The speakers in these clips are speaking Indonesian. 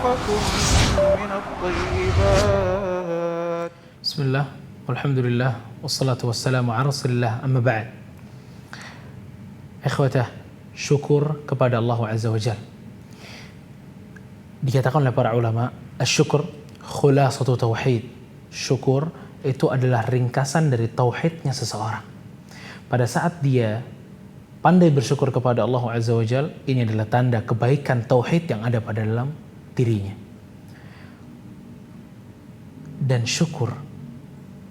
رزقكم من الطيبات. بسم الله والحمد لله والصلاة والسلام على رسول الله, amma ba'd. Ikhwatah, syukur kepada Allah Azza wa Jalla. Dikatakan oleh para ulama, asyukur khulasatu tauhid. Syukur itu adalah ringkasan dari tauhidnya seseorang. Pada saat dia pandai bersyukur kepada Allah Azza wa Jalla, ini adalah tanda kebaikan tauhid yang ada pada dalam dirinya. Dan syukur,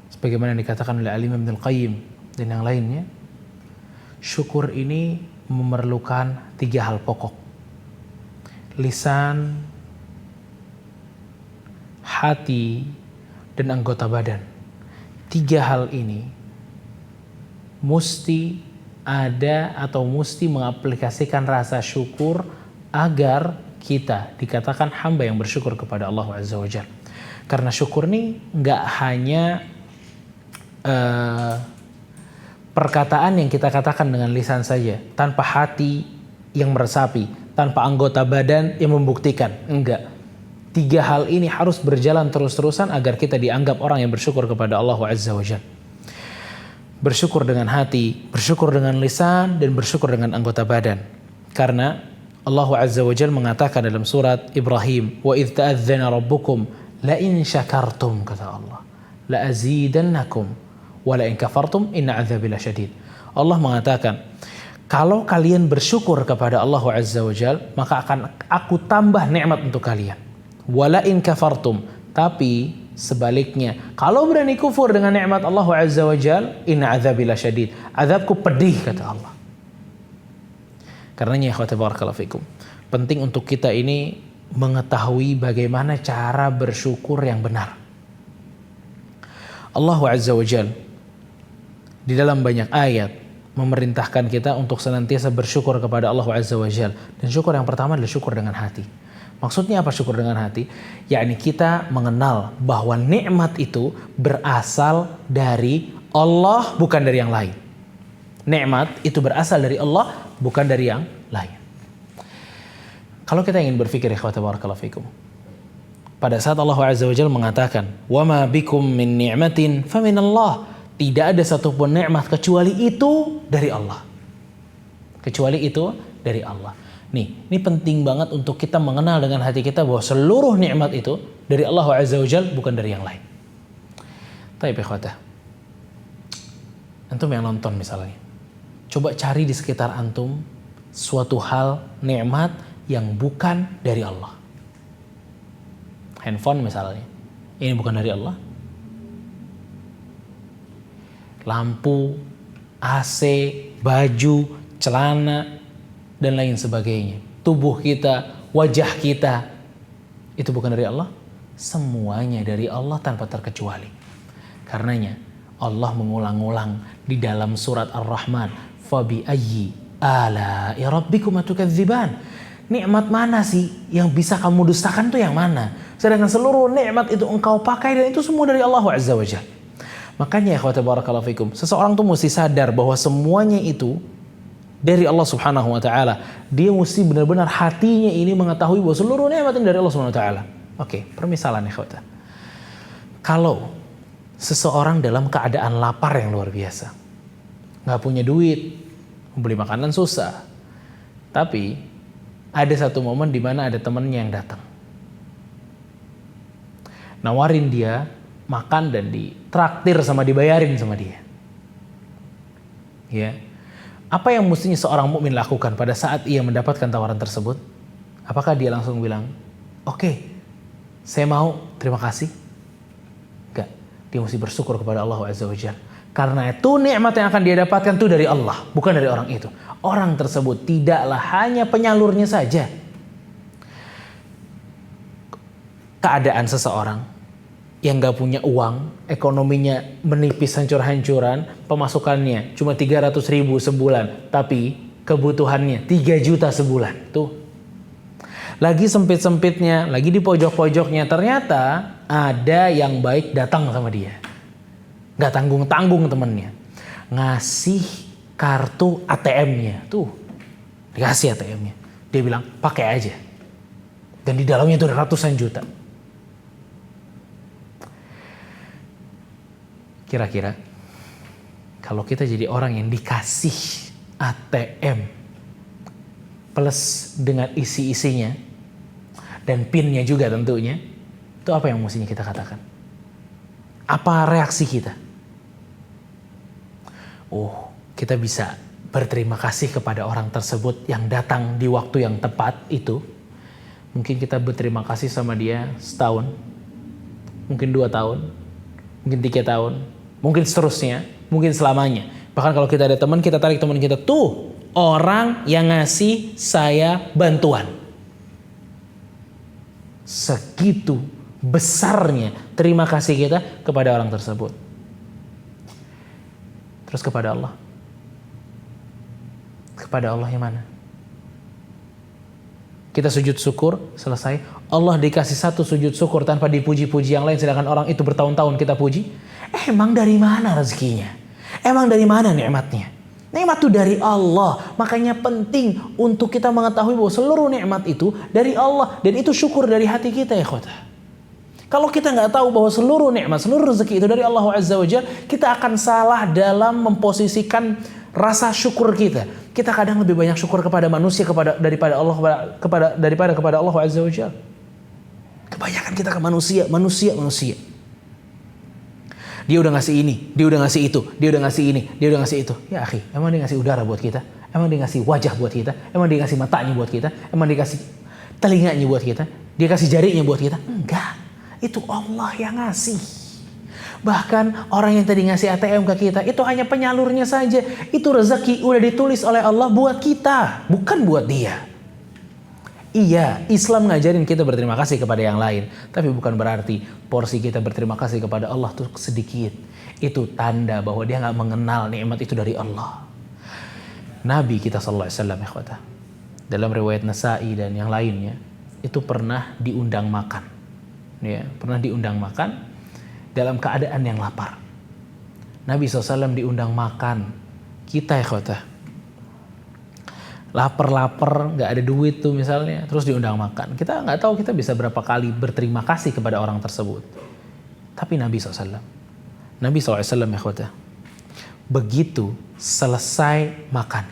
sebagaimana dikatakan oleh Al-Imam Ibnul Qayyim dan yang lainnya, syukur ini memerlukan 3 hal pokok: lisan, hati, dan anggota badan. 3 hal ini mesti ada atau mesti mengaplikasikan rasa syukur agar kita dikatakan hamba yang bersyukur kepada Allah Azza wa Jalla. Karena syukur ini nggak hanya perkataan yang kita katakan dengan lisan saja, tanpa hati yang meresapi, tanpa anggota badan yang membuktikan. Enggak. 3 hal ini harus berjalan terus-terusan agar kita dianggap orang yang bersyukur kepada Allah Azza wa Jalla. Bersyukur dengan hati, bersyukur dengan lisan, dan bersyukur dengan anggota badan. Karena Allah Azza wa Jalla mengatakan dalam surat Ibrahim, wa idh ta'adzana rabbukum la in syakartum, kata Allah, la azidannakum wa la in kafartum inna adzabi lasyadid. Allah mengatakan, kalau kalian bersyukur kepada Allah Azza wa Jalla, maka akan aku tambah nikmat untuk kalian. Wa la in kafartum, tapi sebaliknya, kalau berani kufur dengan nikmat Allah Azza wa Jalla, inna adzabi lasyadid, azabku pedih, kata Allah. Karenanya ikhwati barakallahu fikum, penting untuk kita ini mengetahui bagaimana cara bersyukur yang benar. Allah Azza wa Jalla di dalam banyak ayat memerintahkan kita untuk senantiasa bersyukur kepada Allah Azza wa Jalla. Dan syukur yang pertama adalah syukur dengan hati. Maksudnya apa syukur dengan hati? Yakni kita mengenal bahwa nikmat itu berasal dari Allah, bukan dari yang lain. Nikmat itu berasal dari Allah, bukan dari yang lain. Kalau kita ingin berpikir, ikhwata barakallahu fikum, pada saat Allah Azza wa Jalla mengatakan, "Wa ma bikum min ni'matin fa min Allah." Tidak ada satupun nikmat kecuali itu dari Allah. Kecuali itu dari Allah. Nih, ini penting banget untuk kita mengenal dengan hati kita bahwa seluruh nikmat itu dari Allah Azza wa Jalla, bukan dari yang lain. Taib ikhwatah, antum yang nonton misalnya, coba cari di sekitar antum suatu hal nikmat yang bukan dari Allah. Handphone misalnya, ini bukan dari Allah. Lampu, AC, baju, celana, dan lain sebagainya. Tubuh kita, wajah kita, itu bukan dari Allah. Semuanya dari Allah tanpa terkecuali. Karenanya Allah mengulang-ulang di dalam surat Ar-Rahman, fabi ayyi ala'i rabbikum tukadziban. Nikmat mana sih yang bisa kamu dustakan, tuh yang mana? Sedangkan seluruh nikmat itu engkau pakai dan itu semua dari Allah Azza wa Jalla. Makanya ikhwata barakallahu fikum, seseorang tuh mesti sadar bahwa semuanya itu dari Allah Subhanahu wa taala. Dia mesti benar-benar hatinya ini mengetahui bahwa seluruh nikmat ini dari Allah Subhanahu wa taala. Oke, permisalan ikhwata. Kalau seseorang dalam keadaan lapar yang luar biasa, nggak punya duit, beli makanan susah, tapi ada satu momen di mana ada temannya yang datang, nawarin dia makan dan ditraktir sama dibayarin sama dia. Ya, apa yang mestinya seorang mukmin lakukan pada saat ia mendapatkan tawaran tersebut? Apakah dia langsung bilang, "Oke, saya mau, terima kasih"? Enggak. Dia mesti bersyukur kepada Allah Azza wa Jalla. Karena itu nikmat yang akan dia dapatkan itu dari Allah, bukan dari orang itu. Orang tersebut tidaklah hanya penyalurnya saja. Keadaan seseorang yang gak punya uang, ekonominya menipis hancur-hancuran, pemasukannya cuma 300.000 sebulan, tapi kebutuhannya 3 juta sebulan. Tuh. Lagi sempit-sempitnya, lagi di pojok-pojoknya, ternyata ada yang baik datang sama dia. Gak tanggung-tanggung temennya. Ngasih kartu ATM-nya. Tuh, dikasih ATM-nya. Dia bilang, pakai aja. Dan di dalamnya itu ada ratusan juta. Kira-kira kalau kita jadi orang yang dikasih ATM plus dengan isi-isinya dan PIN-nya juga tentunya, itu apa yang mestinya kita katakan? Apa reaksi kita? Kita bisa berterima kasih kepada orang tersebut yang datang di waktu yang tepat itu. Mungkin kita berterima kasih sama dia setahun, mungkin 2 tahun, mungkin 3 tahun, mungkin seterusnya, mungkin selamanya. Bahkan kalau kita ada teman, kita tarik teman kita, tuh orang yang ngasih saya bantuan. Segitu besarnya terima kasih kita kepada orang tersebut. Terus kepada Allah. Kepada Allah yang mana? Kita sujud syukur, selesai. Allah dikasih satu sujud syukur tanpa dipuji-puji yang lain, sedangkan orang itu bertahun-tahun kita puji. Emang dari mana rezekinya? Emang dari mana nikmatnya? Nikmat itu dari Allah. Makanya penting untuk kita mengetahui bahwa seluruh nikmat itu dari Allah. Dan itu syukur dari hati kita ya khotah. Kalau kita nggak tahu bahwa seluruh nikmat, seluruh rezeki itu dari Allah Azza wa Jalla, kita akan salah dalam memposisikan rasa syukur kita. Kita kadang lebih banyak syukur kepada manusia daripada Allah kepada Allah Azza wa Jalla. Kebanyakan kita ke manusia. Dia udah ngasih ini, dia udah ngasih itu, dia udah ngasih ini, dia udah ngasih itu. Ya akhi, emang dia ngasih udara buat kita? Emang dia ngasih wajah buat kita? Emang dia ngasih matanya buat kita? Emang dia kasih telinganya buat kita? Dia kasih jarinya buat kita? Enggak. Itu Allah yang ngasih. Bahkan orang yang tadi ngasih ATM ke kita, itu hanya penyalurnya saja. Itu rezeki udah ditulis oleh Allah buat kita, bukan buat dia. Iya, Islam ngajarin kita berterima kasih kepada yang lain. Tapi bukan berarti porsi kita berterima kasih kepada Allah itu sedikit. Itu tanda bahwa dia gak mengenal nikmat itu dari Allah. Nabi kita sallallahu alaihi wasallam, ikhwata, dalam riwayat Nasa'i dan yang lainnya, itu pernah diundang makan. Ya, pernah diundang makan dalam keadaan yang lapar. Nabi SAW diundang makan. Kita ikhwata, lapar, nggak ada duit tuh misalnya, terus diundang makan. Kita nggak tahu kita bisa berapa kali berterima kasih kepada orang tersebut. Tapi Nabi SAW ya khotah, begitu selesai makan,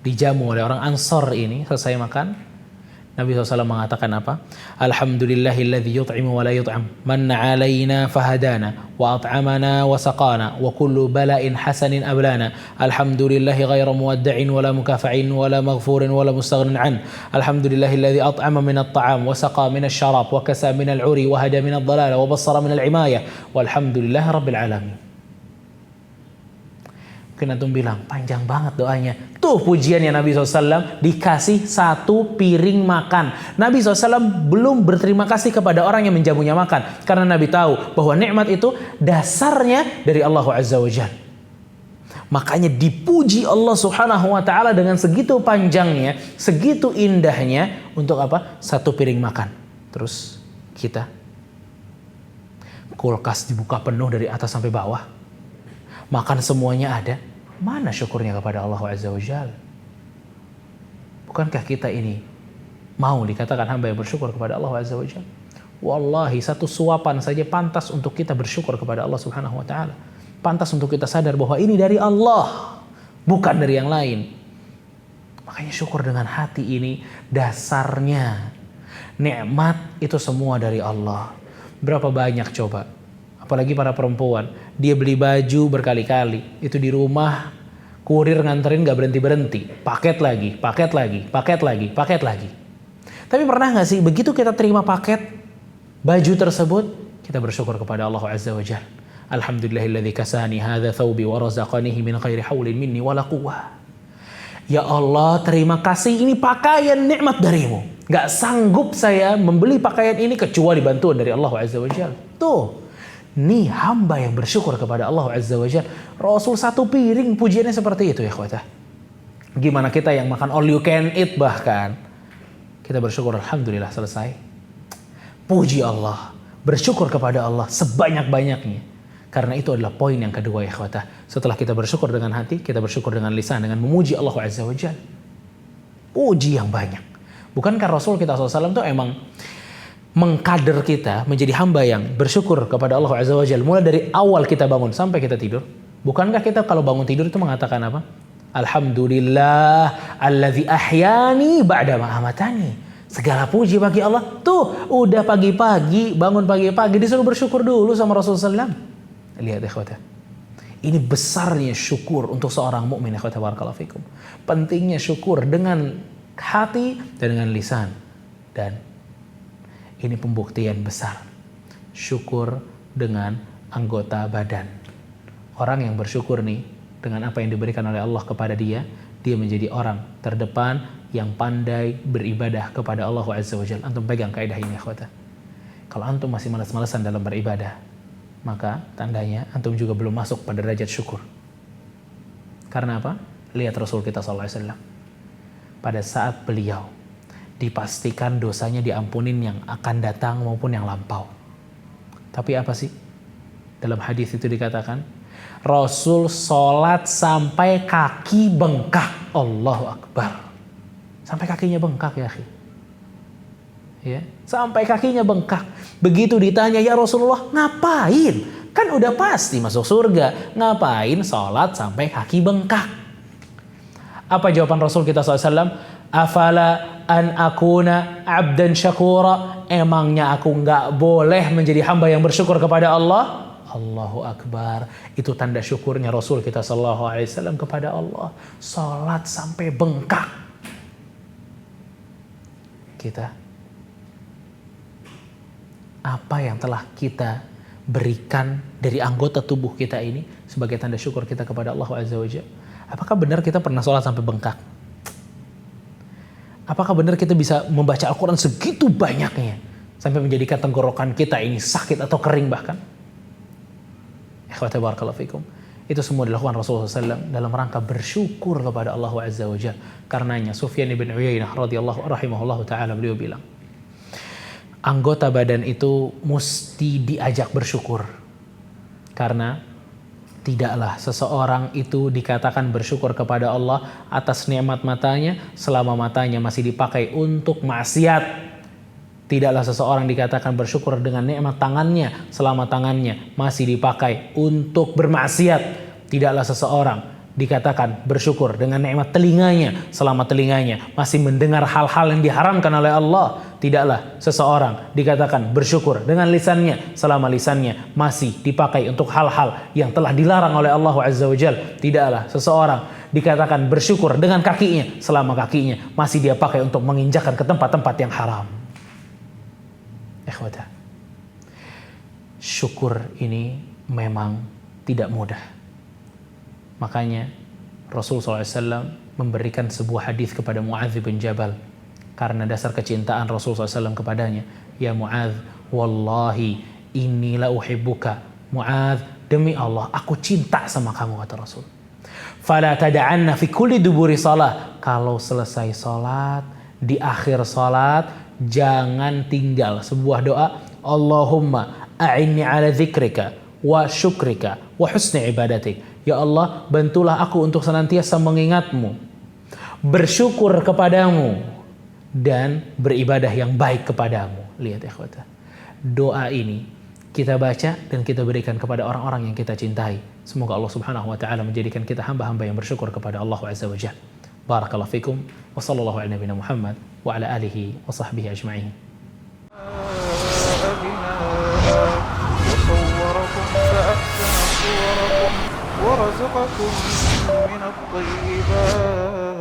dijamu oleh orang Ansor ini, selesai makan, Nabi SAW mengatakan apa? Alhamdulillahilladzi yut'imu wa la yut'am, manna alaina fahadana, wa at'amana wa saqana, wa kullu bala'in hasanin ablana. Alhamdulillahi ghayra muwadda'in wa la mukafa'in wa la maghfurin wa la mustaghnin an. Alhamdulillahilladzi at'ama min at-ta'am wa saqa min asy-syarab wa kasa min al-'uri wa hada min ad-dhalala wa bassara min al-'imayah. Walhamdulillahi rabbil alamin. Mungkin antum bilang, panjang banget doanya. Tuh pujiannya Nabi SAW, dikasih satu piring makan. Nabi SAW belum berterima kasih kepada orang yang menjamunya makan. Karena Nabi tahu bahwa nikmat itu dasarnya dari Allah Azza wa Jalla. Makanya dipuji Allah Subhanahu wa Ta'ala dengan segitu panjangnya, segitu indahnya. Untuk apa? Satu piring makan. Terus kita, kulkas dibuka penuh dari atas sampai bawah, makan semuanya ada. Mana syukurnya kepada Allah Azza wa Jalla? Bukankah kita ini mau dikatakan hamba yang bersyukur kepada Allah Azza wa Jalla? Wallahi, satu suapan saja pantas untuk kita bersyukur kepada Allah Subhanahu wa Ta'ala. Pantas untuk kita sadar bahwa ini dari Allah, bukan dari yang lain. Makanya syukur dengan hati ini dasarnya. Nikmat itu semua dari Allah. Berapa banyak coba? Apalagi para perempuan, dia beli baju berkali-kali, itu di rumah kurir nganterin gak berhenti-berhenti, paket lagi. Tapi pernah gak sih begitu kita terima paket baju tersebut, kita bersyukur kepada Allah Azza wa Jalla. Alhamdulillahilladzi kasani hadza thawbi wa razaqanihi min ghairi haulin minni wala quwwah. Ya Allah, terima kasih, ini pakaian nikmat darimu. Gak sanggup saya membeli pakaian ini kecuali bantuan dari Allah Azza wa Jalla. Tuh, nih hamba yang bersyukur kepada Allah Azza wa Jalla. Rasul satu piring pujiannya seperti itu ya khawatah. Gimana kita yang makan all you can eat bahkan. Kita bersyukur, alhamdulillah selesai. Puji Allah, bersyukur kepada Allah sebanyak-banyaknya. Karena itu adalah poin yang kedua ya khawatah. Setelah kita bersyukur dengan hati, kita bersyukur dengan lisan, dengan memuji Allah Azza wa Jalla. Puji yang banyak. Bukankah Rasul kita SAW itu emang mengkader kita menjadi hamba yang bersyukur kepada Allah Azza wa Jalla mulai dari awal kita bangun sampai kita tidur? Bukankah kita kalau bangun tidur itu mengatakan apa? Alhamdulillah alladzi ahyani ba'da ma amatani. Segala puji bagi Allah. Tuh, udah pagi-pagi, bangun pagi-pagi disuruh bersyukur dulu sama Rasulullah SAW. Lihat ikhwata. Ini besarnya syukur untuk seorang mukmin, ikhwata barakallahu fikum. Pentingnya syukur dengan hati dan dengan lisan. Dan ini pembuktian besar. Syukur dengan anggota badan. Orang yang bersyukur nih dengan apa yang diberikan oleh Allah kepada dia menjadi orang terdepan yang pandai beribadah kepada Allah Azza wa Jalla. Antum pegang kaidah ini, ikhwata. Kalau antum masih malas-malasan dalam beribadah, maka tandanya antum juga belum masuk pada derajat syukur. Karena apa? Lihat Rasul kita SAW. Pada saat beliau dipastikan dosanya diampunin yang akan datang maupun yang lampau. Tapi apa sih? Dalam hadis itu dikatakan, Rasul sholat sampai kaki bengkak. Allahu Akbar. Sampai kakinya bengkak ya akhi. Ya, sampai kakinya bengkak. Begitu ditanya, ya Rasulullah, ngapain? Kan udah pasti masuk surga. Ngapain sholat sampai kaki bengkak? Apa jawaban Rasul kita SAW? Afala an akuna abdan syakura. Emangnya aku nggak boleh menjadi hamba yang bersyukur kepada Allah? Allahu Akbar. Itu tanda syukurnya Rasul kita SAW kepada Allah. Sholat sampai bengkak. Kita, apa yang telah kita berikan dari anggota tubuh kita ini sebagai tanda syukur kita kepada Allah Azza wa Jalla? Apakah benar kita pernah sholat sampai bengkak? Apakah benar kita bisa membaca Al-Quran segitu banyaknya sampai menjadikan tenggorokan kita ini sakit atau kering bahkan? Ikhwata barakallahu fikum. Itu semua dilakukan Rasulullah SAW dalam rangka bersyukur kepada Allah Azza wa Jalla. Karenanya Sufyan ibn Uyainah radhiyallahu rahimahullahu taala beliau bilang, anggota badan itu mesti diajak bersyukur. Karena tidaklah seseorang itu dikatakan bersyukur kepada Allah atas nikmat matanya selama matanya masih dipakai untuk maksiat. Tidaklah seseorang dikatakan bersyukur dengan nikmat tangannya selama tangannya masih dipakai untuk bermaksiat. Tidaklah seseorang dikatakan bersyukur dengan nikmat telinganya selama telinganya masih mendengar hal-hal yang diharamkan oleh Allah. Tidaklah seseorang dikatakan bersyukur dengan lisannya selama lisannya masih dipakai untuk hal-hal yang telah dilarang oleh Allah Azza wa Jalla. Tidaklah seseorang dikatakan bersyukur dengan kakinya selama kakinya masih dia pakai untuk menginjakkan ke tempat-tempat yang haram. Ikhwata, syukur ini memang tidak mudah. Makanya Rasulullah SAW memberikan sebuah hadis kepada Mu'adz bin Jabal karena dasar kecintaan Rasulullah SAW kepadanya. Ya Mu'adz, wallahi inni la uhibbuka. Mu'adz, demi Allah aku cinta sama kamu, kata Rasul. Fala tada'anna fi kulli duburi salah. Kalau selesai salat, di akhir salat, jangan tinggal sebuah doa, Allahumma a'inni ala dzikrika wa syukrika wa husni ibadatik. Ya Allah, bantulah aku untuk senantiasa mengingatmu, bersyukur kepadamu, dan beribadah yang baik kepadamu. Lihat ikhwata, doa ini kita baca dan kita berikan kepada orang-orang yang kita cintai. Semoga Allah Subhanahu wa taala menjadikan kita hamba-hamba yang bersyukur kepada Allah Azza wa Jalla. Barakallahu fikum wa sallallahu ala nabiyina Muhammad wa ala alihi wa sahbihi ajma'in. ورزقكم من الطيبات